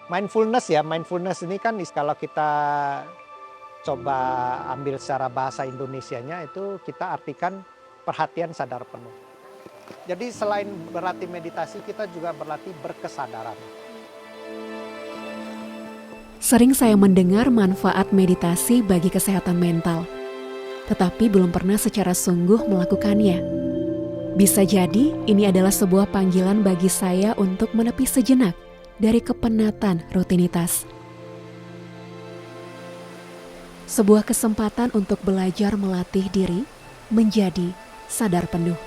Mindfulness ya, mindfulness ini kan kalau kita coba ambil secara bahasa Indonesianya itu kita artikan perhatian sadar penuh. Jadi selain berlatih meditasi, kita juga berlatih berkesadaran. Sering saya mendengar manfaat meditasi bagi kesehatan mental, tetapi belum pernah secara sungguh melakukannya. Bisa jadi ini adalah sebuah panggilan bagi saya untuk menepi sejenak dari kepenatan rutinitas. Sebuah kesempatan untuk belajar melatih diri menjadi sadar penuh.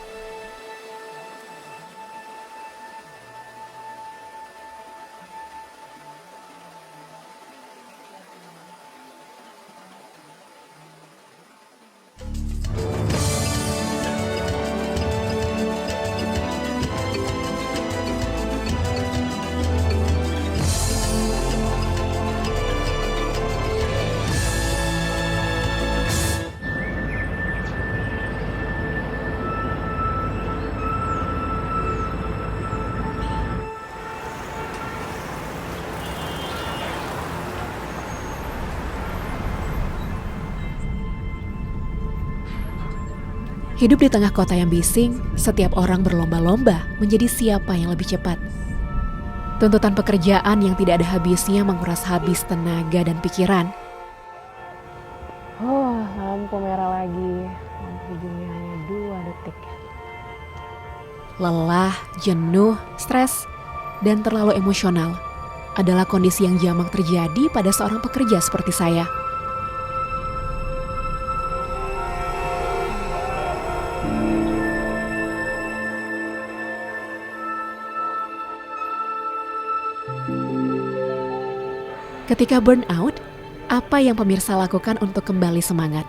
Hidup di tengah kota yang bising, setiap orang berlomba-lomba menjadi siapa yang lebih cepat. Tuntutan pekerjaan yang tidak ada habisnya menguras habis tenaga dan pikiran. Oh, lampu merah lagi. Lampu hijaunya hanya 2 detik. Lelah, jenuh, stres, dan terlalu emosional adalah kondisi yang jamak terjadi pada seorang pekerja seperti saya. Ketika burnout, apa yang pemirsa lakukan untuk kembali semangat?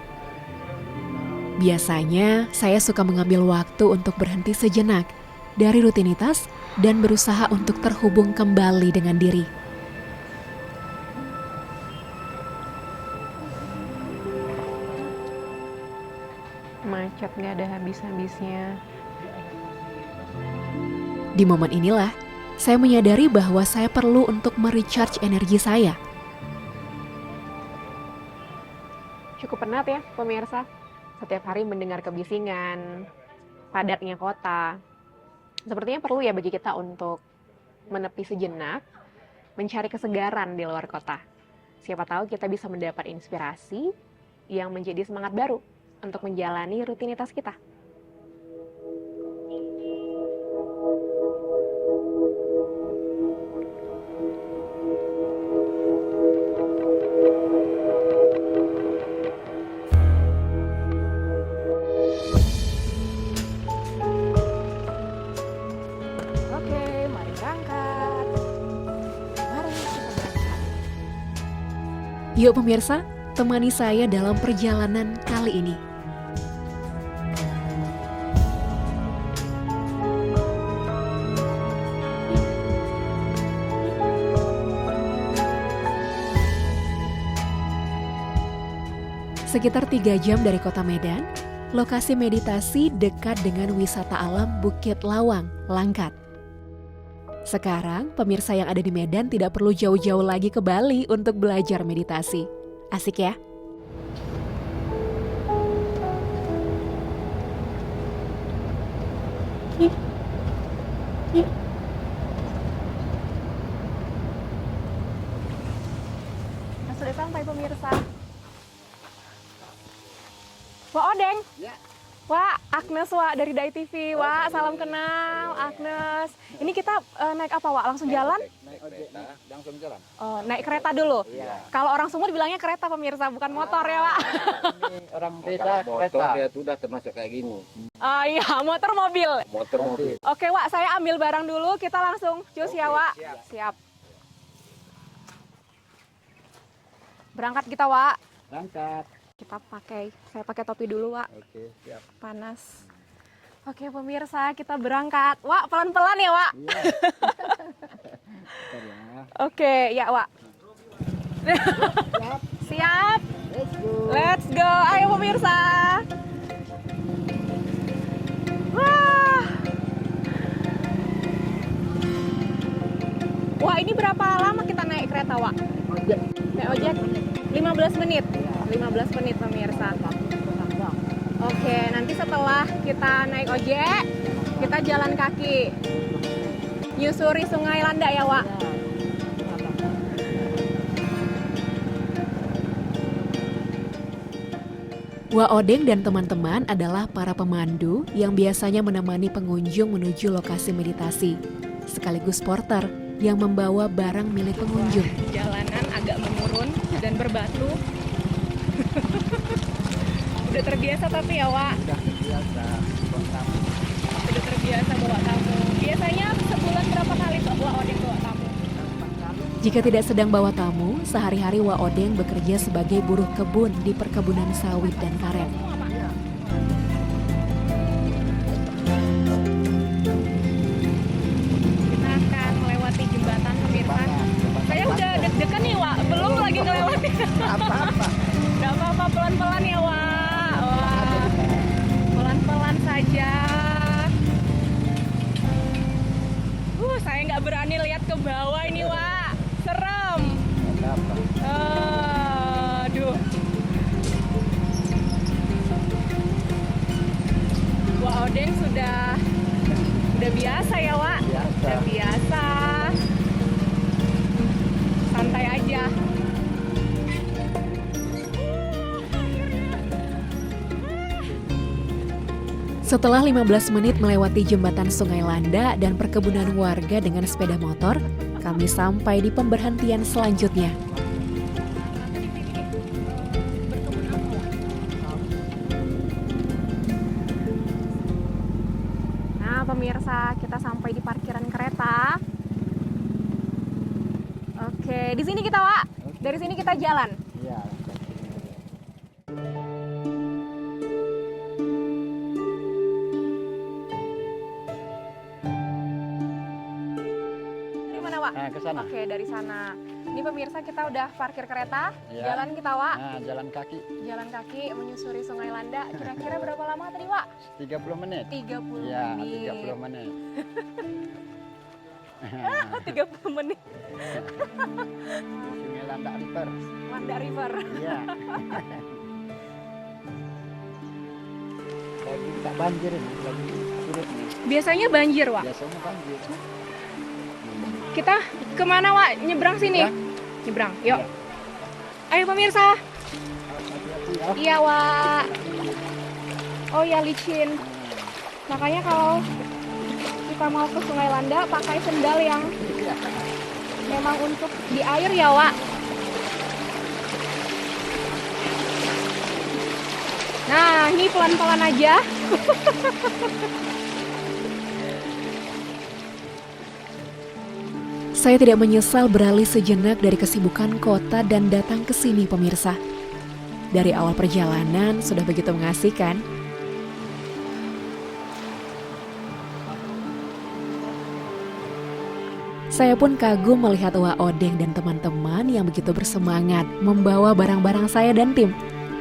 Biasanya, saya suka mengambil waktu untuk berhenti sejenak dari rutinitas dan berusaha untuk terhubung kembali dengan diri. Macet gak ada habis-habisnya. Di momen inilah, saya menyadari bahwa saya perlu untuk merecharge energi saya. Cukup penat ya pemirsa, setiap hari mendengar kebisingan, padatnya kota. Sepertinya perlu ya bagi kita untuk menepi sejenak, mencari kesegaran di luar kota. Siapa tahu kita bisa mendapat inspirasi yang menjadi semangat baru untuk menjalani rutinitas kita. Oke, mari berangkat. Mari kita berangkat. Yuk pemirsa, temani saya dalam perjalanan kali ini. Sekitar 3 jam dari kota Medan, lokasi meditasi dekat dengan wisata alam Bukit Lawang, Langkat. Sekarang, pemirsa yang ada di Medan tidak perlu jauh-jauh lagi ke Bali untuk belajar meditasi. Asik ya? Sudah sampai pemirsa. Wah, Odeng. Ya. Wah, Agnes Wak dari Dai TV. Wak, salam kenal Agnes. Ini kita naik apa Wak? Langsung jalan? Naik kereta, langsung jalan. Oh, naik kereta dulu. Iya. Kalau orang Sumut bilangnya kereta pemirsa, bukan motor ya Wak. Ini orang desa Motor kereta. dia tuh udah termasuk kayak gini. Oh iya, motor mobil. Motor mobil. Oke Wak, saya ambil barang dulu. Kita langsung cus ya Wak. Siap. Berangkat kita Wak. Berangkat. Saya pakai topi dulu Wak. Oke, siap. Panas. Oke pemirsa, kita berangkat. Wak, pelan-pelan ya Wak. Iya. Bentar ya. Oke, ya Wak. Siap. Let's go. Let's go. Ayo pemirsa. Wah. Wah, Wak, ini berapa lama kita naik kereta, Wak? Naik ojek? 15 menit. 15 menit pemirsa. Oke, nanti setelah kita naik ojek, kita jalan kaki. Nyusuri Sungai Landak ya, Wak? Wak Odeng dan teman-teman adalah para pemandu yang biasanya menemani pengunjung menuju lokasi meditasi, sekaligus porter yang membawa barang milik pengunjung. Jalanan agak menurun dan berbatu. Udah terbiasa tapi ya, Wak? Udah biasa. Udah terbiasa bawa tamu. Biasanya sebulan berapa kali Wak Odeng bawa tamu? Jika tidak sedang bawa tamu, sehari-hari Wak Odeng bekerja sebagai buruh kebun di perkebunan sawit dan karet. Kita akan melewati jembatan pemirsa. Saya udah deg-degan nih, Wak. Belum lagi ngelewati. Apa-apa. Gak apa-apa, pelan-pelan ya, Wak. Wah, pelan-pelan saja. Saya nggak berani lihat ke bawah ini, Wak. Serem. Aduh. Wak Odeng sudah biasa ya, Wak? Biasa. Udah biasa. Santai aja. Setelah 15 menit melewati jembatan Sungai Landak dan perkebunan warga dengan sepeda motor, kami sampai di pemberhentian selanjutnya. Nah, pemirsa, kita sampai di parkiran kereta. Oke, di sini kita, Wak. Dari sini kita jalan. Iya. Dari mana, Wak? Nah, ke sana. Oke, dari sana. Ini pemirsa, kita udah parkir kereta. Iya. Jalan kita, Wak. Nah, jalan kaki Jalan kaki menyusuri Sungai Landak. Kira-kira berapa lama tadi, Wak? 30 menit. 30 Iya, menit. 30 menit. 30 menit. Sungai Landak River. Landak River. Iya. Lagi tak banjir ini, lagi surut nih. Biasanya banjir, Wak. Biasanya banjir. Kita kemana, Wak? Nyebrang sini? Ya. Nyebrang, yuk. Ayo pemirsa. Hati-hati ya. Iya, Wak. Oh ya, licin. Makanya kalau kita mau ke Sungai Landak pakai sendal yang memang untuk di air ya, Wak. Nah, ini pelan-pelan aja. Saya tidak menyesal beralih sejenak dari kesibukan kota dan datang ke sini, pemirsa. Dari awal perjalanan sudah begitu mengasihkan. Saya pun kagum melihat Wak Odeng dan teman-teman yang begitu bersemangat membawa barang-barang saya dan tim.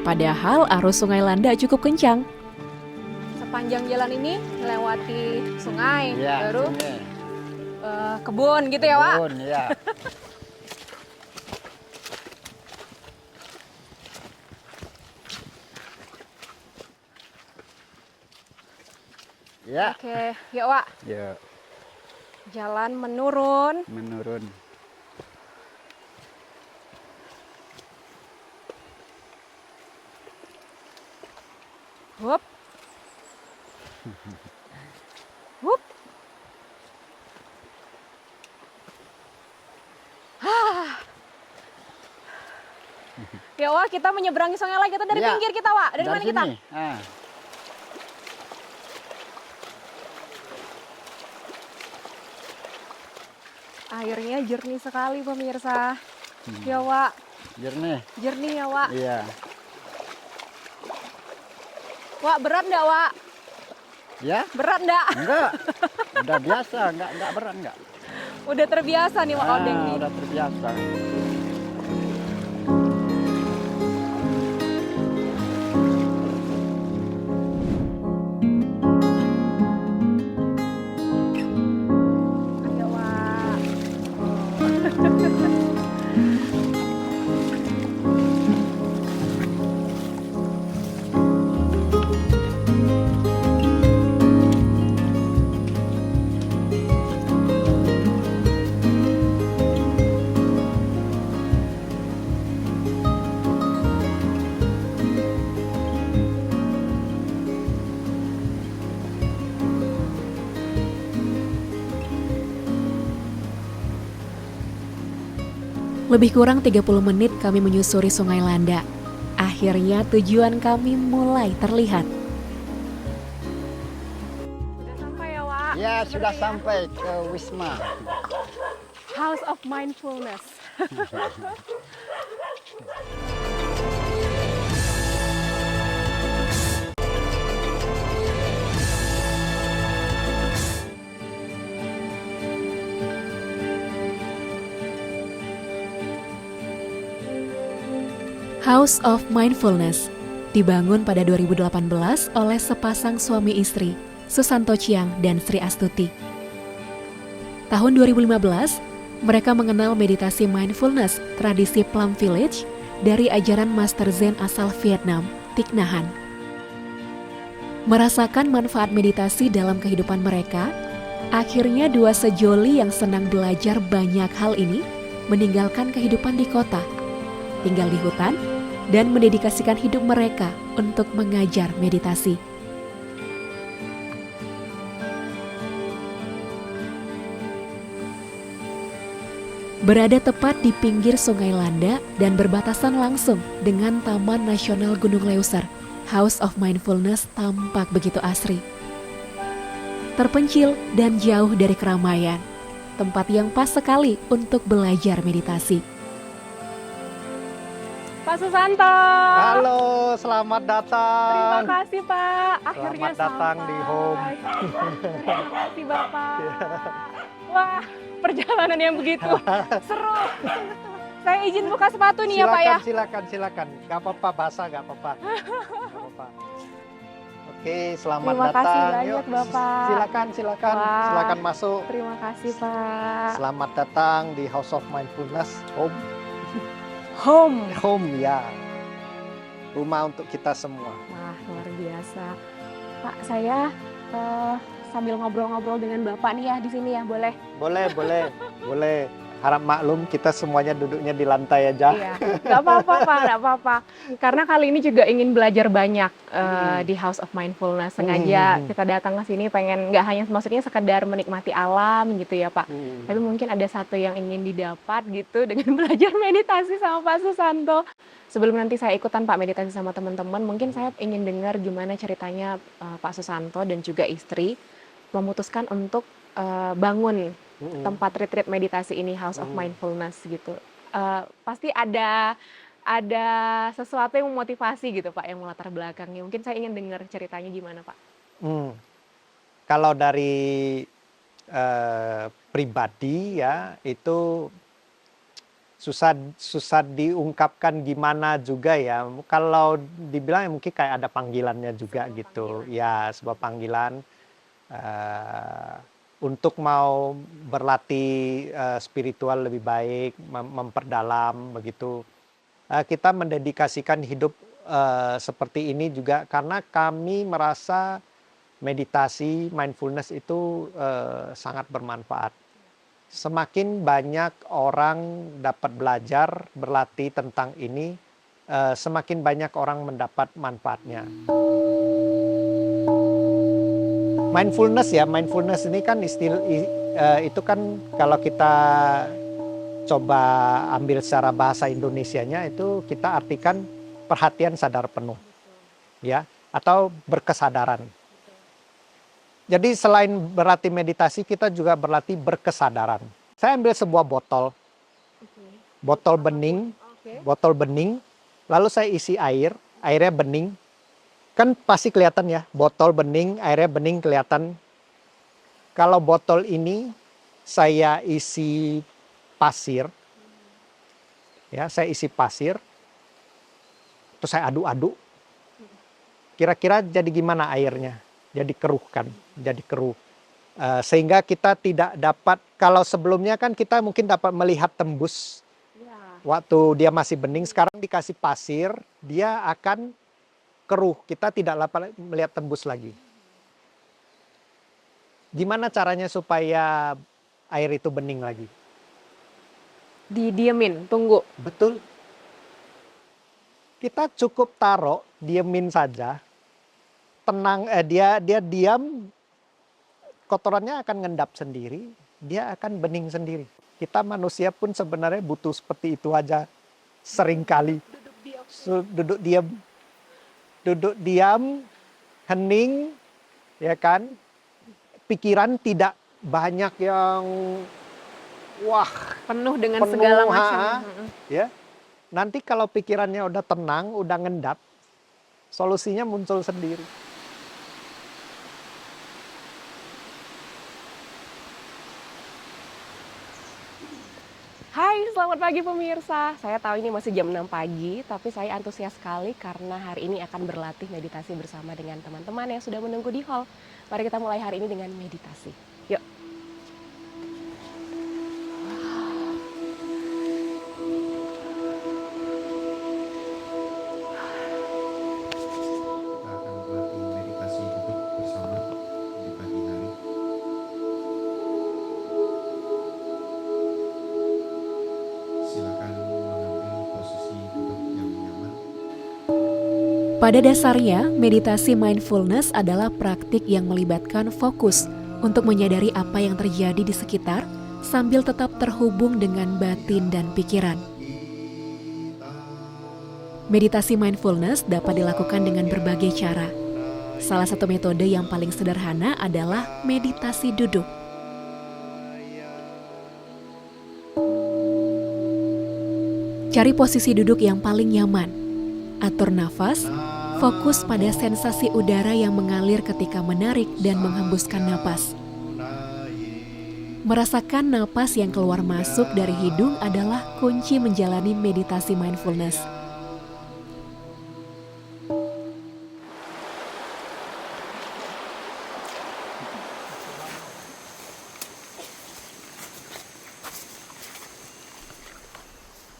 Padahal arus Sungai Landak cukup kencang. Sepanjang jalan ini melewati sungai, Iya, baru sungai. kebun gitu ya, Wak. Kebun, iya. Ya. Oke, yuk, Wak. Ya, Jalan menurun. menurun. Hup. Hup. Ya, Wak, kita menyeberangi sungai lagi. Kita dari Ya. pinggir kita, Wak. Dari mana kita? sini. Ah. Airnya jernih sekali, pemirsa. Ya, Wak. Jernih. Jernih ya, Wak. Iya. Wak, berat nggak, Wak? Ya? Berat nggak? Enggak. Udah biasa, enggak berat enggak. Udah terbiasa nih, Wak Odeng nih. Udah terbiasa. Ayo, Wak. Lebih kurang 30 menit kami menyusuri Sungai Landa. Akhirnya tujuan kami mulai terlihat. Sudah sampai ya, Wak? Ya, sudah Sepertinya. sampai ke Wisma. House of Mindfulness. House of Mindfulness dibangun pada 2018 oleh sepasang suami istri, Susanto Chiang dan Sri Astuti. Tahun 2015, mereka mengenal meditasi mindfulness tradisi Plum Village dari ajaran Master Zen asal Vietnam, Thich Nhat Hanh. Merasakan manfaat meditasi dalam kehidupan mereka, akhirnya dua sejoli yang senang belajar banyak hal ini meninggalkan kehidupan di kota, tinggal di hutan, dan mendedikasikan hidup mereka untuk mengajar meditasi. Berada tepat di pinggir Sungai Landa dan berbatasan langsung dengan Taman Nasional Gunung Leuser, House of Mindfulness tampak begitu asri. Terpencil dan jauh dari keramaian, tempat yang pas sekali untuk belajar meditasi. Pak Susanto. Halo, selamat Terima datang. kasih, Pak. Akhirnya Selamat datang sampai. di home. Terima kasih, Bapak. Wah, perjalanan yang begitu seru. Saya izin buka sepatu nih ya, Pak ya. Silakan. Gak apa-apa, basah gak apa-apa. Gak apa-apa. Oke, selamat Terima datang. kasih banyak, Bapak. Silakan. Wah. Silakan masuk. Terima kasih, Pak. Selamat datang di House of Mindfulness. Home. Home ya. Rumah untuk kita semua. Wah, luar biasa. Pak, saya sambil ngobrol-ngobrol dengan Bapak nih ya di sini ya, boleh? Boleh. Harap maklum kita semuanya duduknya di lantai aja. Iya, nggak apa-apa Pak, nggak apa-apa. Karena kali ini juga ingin belajar banyak di House of Mindfulness. Sengaja kita datang ke sini pengen nggak hanya maksudnya sekedar menikmati alam gitu ya Pak. Tapi mungkin ada satu yang ingin didapat gitu dengan belajar meditasi sama Pak Susanto. Sebelum nanti saya ikutan Pak meditasi sama teman-teman, mungkin saya ingin dengar gimana ceritanya Pak Susanto dan juga istri memutuskan untuk bangun tempat retreat meditasi ini, House of Mindfulness gitu. Pasti ada sesuatu yang memotivasi gitu Pak, yang melatar belakangnya. Mungkin saya ingin dengar ceritanya gimana Pak? Kalau dari pribadi ya itu susah diungkapkan gimana juga ya. Kalau dibilang ya mungkin kayak ada panggilannya juga gitu. Ya, sebuah panggilan untuk mau berlatih spiritual lebih baik, memperdalam begitu. Kita mendedikasikan hidup seperti ini juga karena kami merasa meditasi, mindfulness itu sangat bermanfaat. Semakin banyak orang dapat belajar, berlatih tentang ini, semakin banyak orang mendapat manfaatnya. Mindfulness ini kan itu kan kalau kita coba ambil secara bahasa Indonesianya itu kita artikan perhatian sadar penuh, ya, atau berkesadaran. Jadi selain berlatih meditasi kita juga berlatih berkesadaran. Saya ambil sebuah botol bening, lalu saya isi airnya bening. Kan pasti kelihatan ya, botol bening, airnya bening kelihatan. Kalau botol ini saya isi pasir, ya saya isi pasir, terus saya aduk-aduk. Kira-kira jadi gimana airnya? Jadi keruh kan, jadi keruh. Sehingga kita tidak dapat, kalau sebelumnya kan kita mungkin dapat melihat tembus. Waktu dia masih bening, sekarang dikasih pasir, dia akan keruh, kita tidak dapat melihat tembus lagi. Gimana caranya supaya air itu bening lagi? Didiemin, tunggu. Betul. Kita cukup taruh, diemin saja. Tenang, dia diam, kotorannya akan ngendap sendiri. dia akan bening sendiri. Kita manusia pun sebenarnya butuh seperti itu aja seringkali. Duduk diam, hening, ya kan? Pikiran tidak banyak yang wah Penuh dengan penuh, segala macam. ya. Nanti kalau pikirannya udah tenang, udah ngendap, solusinya muncul sendiri. Hai, selamat pagi pemirsa. Saya tahu ini masih jam 6 pagi, tapi saya antusias sekali karena hari ini akan berlatih meditasi bersama dengan teman-teman yang sudah menunggu di hall. Mari kita mulai hari ini dengan meditasi. Yuk. Kita akan berlatih meditasi duduk bersama di pagi hari. Silakan mengambil posisi duduk yang nyaman. Pada dasarnya, meditasi mindfulness adalah praktik yang melibatkan fokus untuk menyadari apa yang terjadi di sekitar sambil tetap terhubung dengan batin dan pikiran. Meditasi mindfulness dapat dilakukan dengan berbagai cara. Salah satu metode yang paling sederhana adalah meditasi duduk. Cari posisi duduk yang paling nyaman. Atur nafas, fokus pada sensasi udara yang mengalir ketika menarik dan menghembuskan napas. Merasakan napas yang keluar masuk dari hidung adalah kunci menjalani meditasi mindfulness.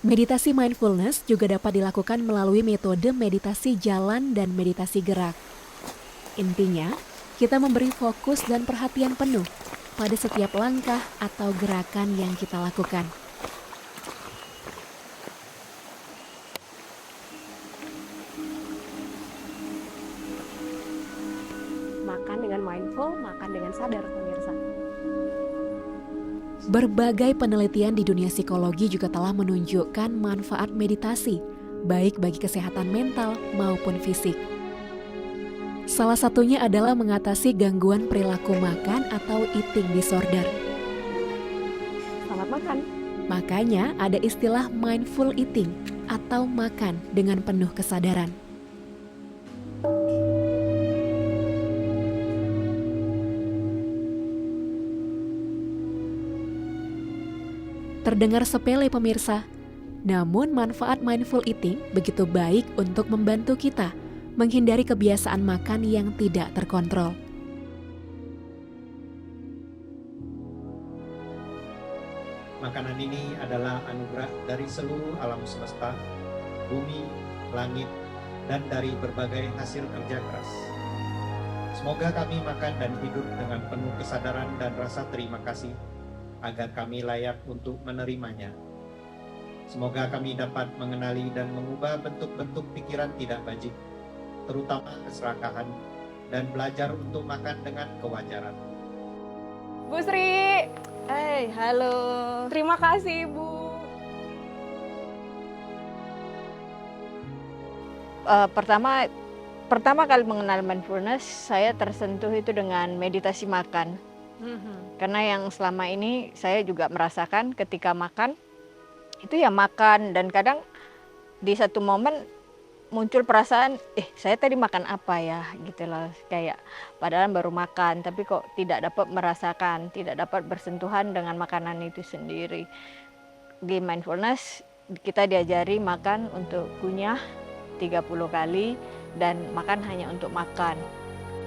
Meditasi mindfulness juga dapat dilakukan melalui metode meditasi jalan dan meditasi gerak. Intinya, kita memberi fokus dan perhatian penuh pada setiap langkah atau gerakan yang kita lakukan. Makan dengan mindful, makan dengan sadar pemirsa. Berbagai penelitian di dunia psikologi juga telah menunjukkan manfaat meditasi, baik bagi kesehatan mental maupun fisik. Salah satunya adalah mengatasi gangguan perilaku makan atau eating disorder. Selamat makan. Makanya ada istilah mindful eating atau makan dengan penuh kesadaran. Terdengar sepele pemirsa, namun manfaat mindful eating begitu baik untuk membantu kita menghindari kebiasaan makan yang tidak terkontrol. Makanan ini adalah anugerah dari seluruh alam semesta, bumi, langit, dan dari berbagai hasil kerja keras. Semoga kami makan dan hidup dengan penuh kesadaran dan rasa terima kasih, agar kami layak untuk menerimanya. Semoga kami dapat mengenali dan mengubah bentuk-bentuk pikiran tidak bajik, terutama keserakahan, dan belajar untuk makan dengan kewajaran. Bu Sri, Halo. terima kasih Bu. Pertama kali mengenal mindfulness, saya tersentuh itu dengan meditasi makan. Karena yang selama ini saya juga merasakan ketika makan, itu ya makan dan kadang di satu momen muncul perasaan, saya tadi makan apa ya gitu loh. Kayak padahal baru makan, tapi kok tidak dapat merasakan, tidak dapat bersentuhan dengan makanan itu sendiri. Di mindfulness kita diajari makan untuk kunyah 30 kali dan makan hanya untuk makan.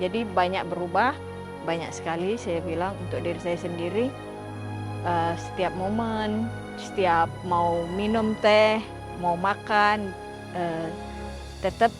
Jadi banyak berubah, banyak sekali saya bilang untuk diri saya sendiri. Setiap momen, setiap mau minum teh, mau makan, tetap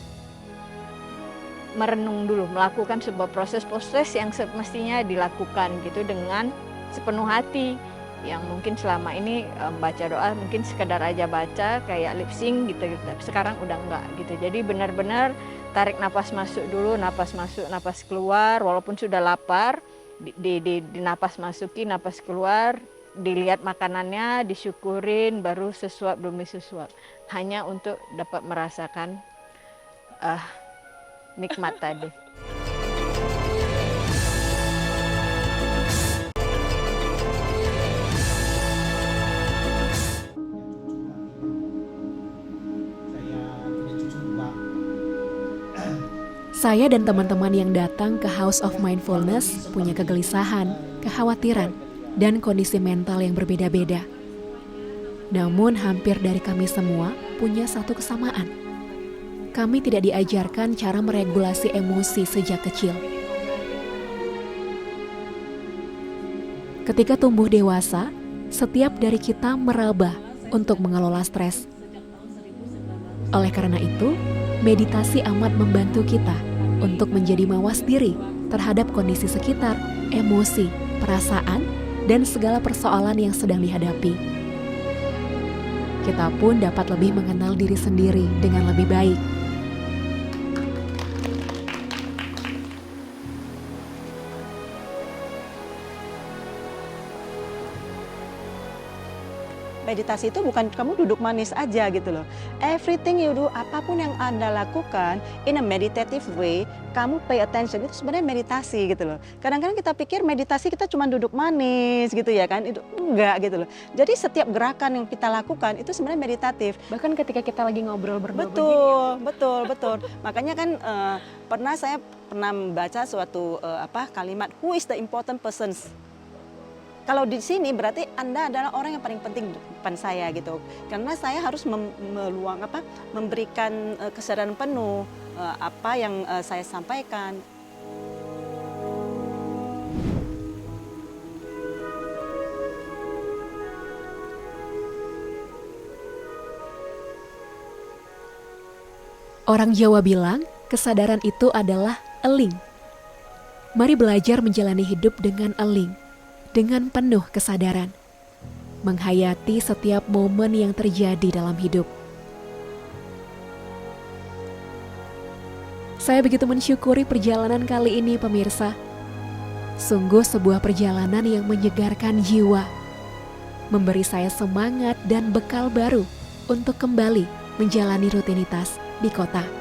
merenung dulu, melakukan sebuah proses-proses yang semestinya dilakukan gitu dengan sepenuh hati. Yang mungkin selama ini baca doa mungkin sekedar aja baca kayak lip sync gitu, tapi sekarang udah enggak gitu. Jadi benar-benar tarik napas masuk dulu, napas masuk, napas keluar, walaupun sudah lapar, di napas masukin, napas keluar, dilihat makanannya, disyukurin, baru sesuap demi sesuap. Hanya untuk dapat merasakan nikmat tadi. Saya dan teman-teman yang datang ke House of Mindfulness punya kegelisahan, kekhawatiran, dan kondisi mental yang berbeda-beda. Namun hampir dari kami semua punya satu kesamaan. Kami tidak diajarkan cara meregulasi emosi sejak kecil. Ketika tumbuh dewasa, setiap dari kita meraba untuk mengelola stres. Oleh karena itu, meditasi amat membantu kita untuk menjadi mawas diri terhadap kondisi sekitar, emosi, perasaan, dan segala persoalan yang sedang dihadapi. Kita pun dapat lebih mengenal diri sendiri dengan lebih baik. Meditasi itu bukan kamu duduk manis aja gitu loh. Everything you do, apapun yang Anda lakukan in a meditative way, kamu pay attention, itu sebenarnya meditasi gitu loh. Kadang-kadang kita pikir meditasi kita cuma duduk manis gitu ya kan, itu enggak gitu loh. Jadi setiap gerakan yang kita lakukan itu sebenarnya meditatif. Bahkan ketika kita lagi ngobrol berdua Betul. Makanya kan saya pernah membaca suatu kalimat, who is the important persons? Kalau di sini berarti Anda adalah orang yang paling penting di depan saya gitu. Karena saya harus memberikan kesadaran penuh apa yang saya sampaikan. Orang Jawa bilang, kesadaran itu adalah eling. Mari belajar menjalani hidup dengan eling, dengan penuh kesadaran, menghayati setiap momen yang terjadi dalam hidup. Saya begitu mensyukuri perjalanan kali ini, pemirsa. Sungguh sebuah perjalanan yang menyegarkan jiwa, memberi saya semangat dan bekal baru untuk kembali menjalani rutinitas di kota.